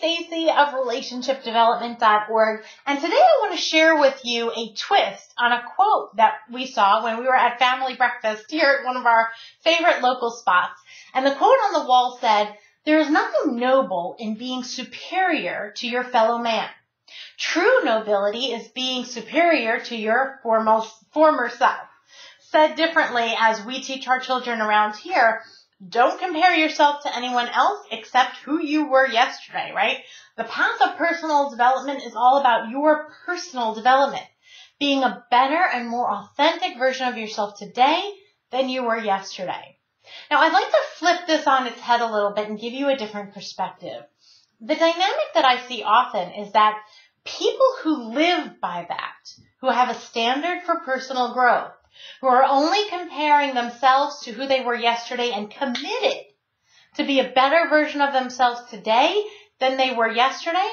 Stacey of relationshipdevelopment.org, and today I want to share with you a twist on a quote that we saw when we were at family breakfast here at one of our favorite local spots. And the quote on the wall said, "There is nothing noble in being superior to your fellow man. True nobility is being superior to your former self." Said differently, as we teach our children around here, don't compare yourself to anyone else except who you were yesterday, right? The path of personal development is all about your personal development, being a better and more authentic version of yourself today than you were yesterday. Now, I'd like to flip this on its head a little bit and give you a different perspective. The dynamic that I see often is that people who live by that, who have a standard for personal growth, who are only comparing themselves to who they were yesterday and committed to be a better version of themselves today than they were yesterday,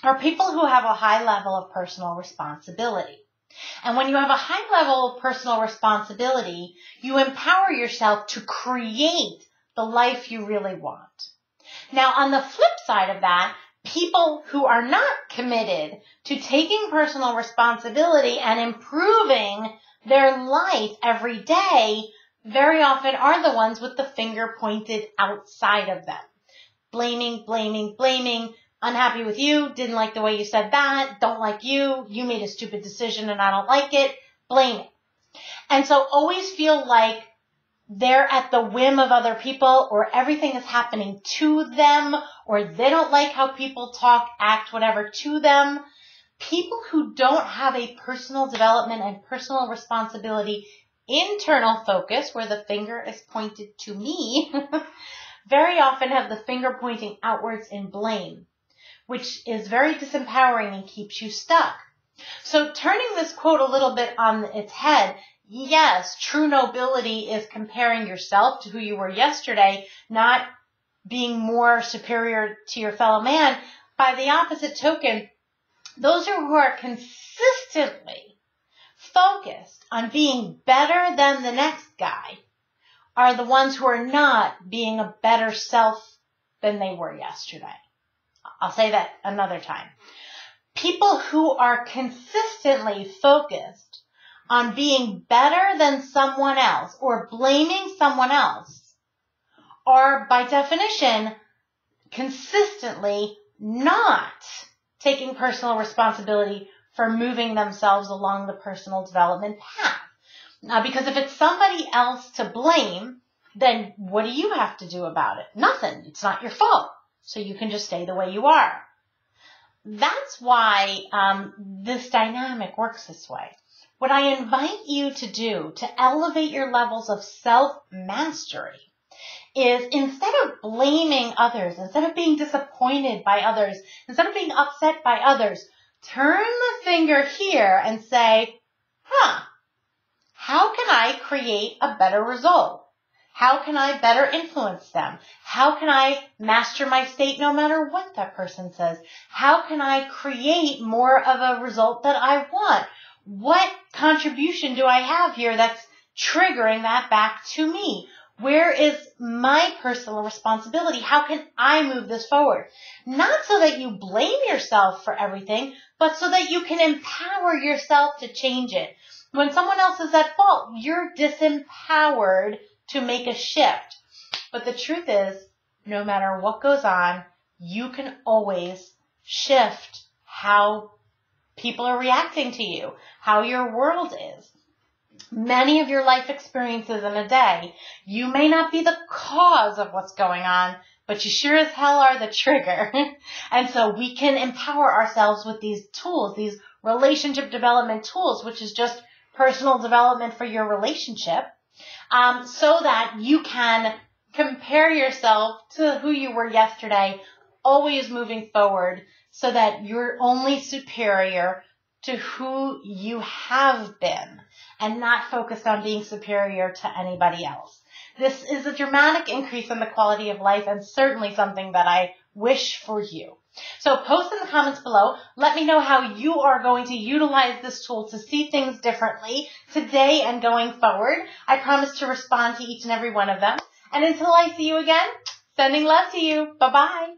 are people who have a high level of personal responsibility. And when you have a high level of personal responsibility, you empower yourself to create the life you really want. Now, on the flip side of that, people who are not committed to taking personal responsibility and improving their life every day very often are the ones with the finger pointed outside of them. Blaming, blaming, blaming, unhappy with you, didn't like the way you said that, don't like you, you made a stupid decision and I don't like it, blame it. And so always feel like they're at the whim of other people, or everything is happening to them, or they don't like how people talk, act, whatever to them. People who don't have a personal development and personal responsibility internal focus, where the finger is pointed to me, very often have the finger pointing outwards in blame, which is very disempowering and keeps you stuck. So turning this quote a little bit on its head, yes, true nobility is comparing yourself to who you were yesterday, not being more superior to your fellow man. By the opposite token, those who are consistently focused on being better than the next guy are the ones who are not being a better self than they were yesterday. I'll say that another time. People who are consistently focused on being better than someone else or blaming someone else are, by definition, consistently not taking personal responsibility for moving themselves along the personal development path. Now, because if it's somebody else to blame, then what do you have to do about it? Nothing. It's not your fault. So you can just stay the way you are. That's why this dynamic works this way. What I invite you to do to elevate your levels of self-mastery is, instead of blaming others, instead of being disappointed by others, instead of being upset by others, turn the finger here and say, how can I create a better result? How can I better influence them? How can I master my state no matter what that person says? How can I create more of a result that I want? What contribution do I have here that's triggering that back to me? Where is my personal responsibility? How can I move this forward? Not so that you blame yourself for everything, but so that you can empower yourself to change it. When someone else is at fault, you're disempowered to make a shift. But the truth is, no matter what goes on, you can always shift how people are reacting to you, how your world is. Many of your life experiences in a day, you may not be the cause of what's going on, but you sure as hell are the trigger. And so we can empower ourselves with these tools, these relationship development tools, which is just personal development for your relationship, so that you can compare yourself to who you were yesterday, always moving forward, so that you're only superior to who you have been and not focused on being superior to anybody else. This is a dramatic increase in the quality of life, and certainly something that I wish for you. So post in the comments below. Let me know how you are going to utilize this tool to see things differently today and going forward. I promise to respond to each and every one of them. And until I see you again, sending love to you. Bye-bye.